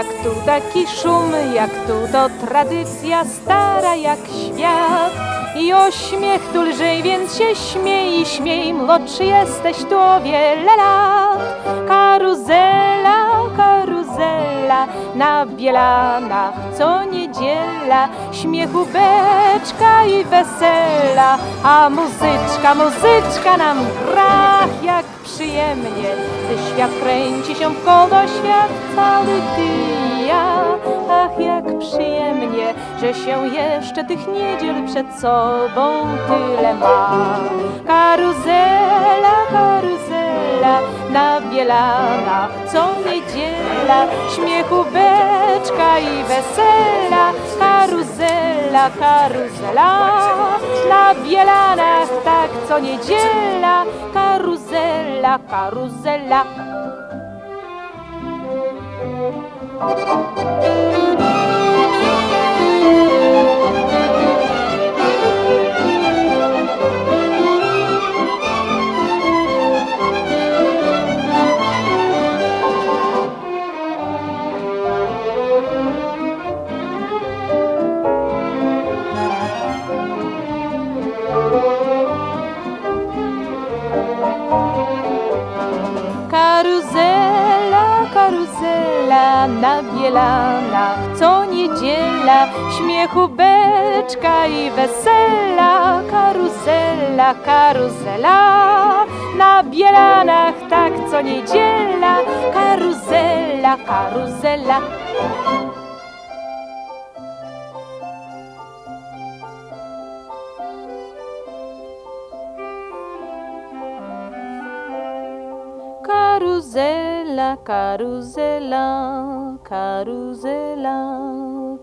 jak tu taki szum, jak tu to tradycja stara jak świat. I o śmiech tu lżej, więc się śmiej i śmiej, młodszy jesteś tu o wiele lat. Karuzela, karuzela, na Bielanach co niedziela, śmiechu beczka i wesela, a muzyczka, muzyczka nam gra, jak przyjemnie, gdy świat kręci się wkoło, świat cały ty i ja. Ach, jak przyjemnie, że się jeszcze tych niedziel przed sobą tyle ma. Karuzela, karuzela, na Bielanach co niedziela, śmiechu beczka i wesela. Karuzela, karuzela, na Bielanach tak co niedziela. Karuzela, karuzela. Karuzela, karuzela, na Bielanach co niedziela, śmiechu beczka i wesela. Karuzela, karuzela, na Bielanach tak co niedziela. Karuzela, karuzela. Karuzela, karuzela, karuzela,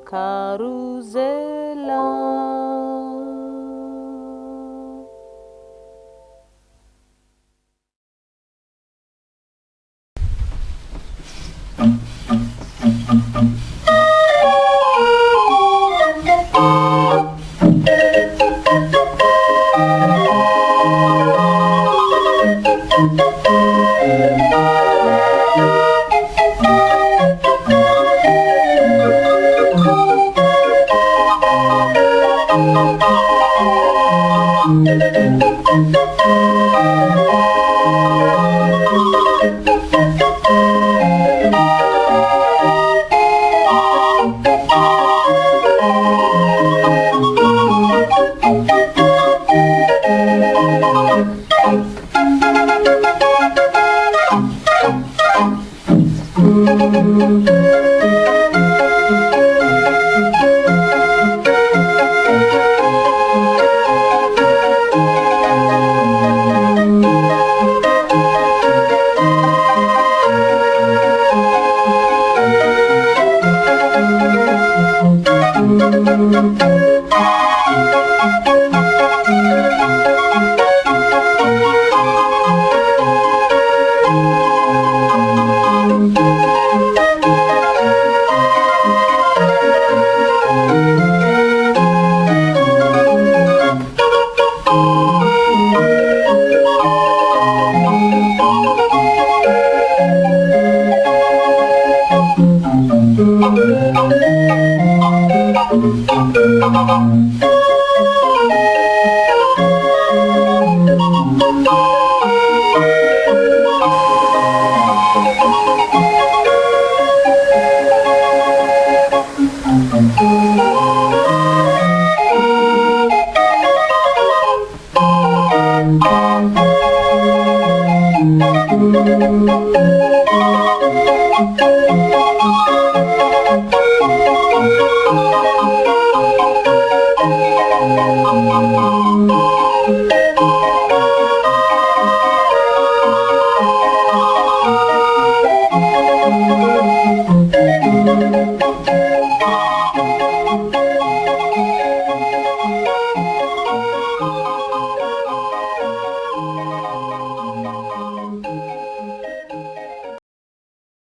karuzela.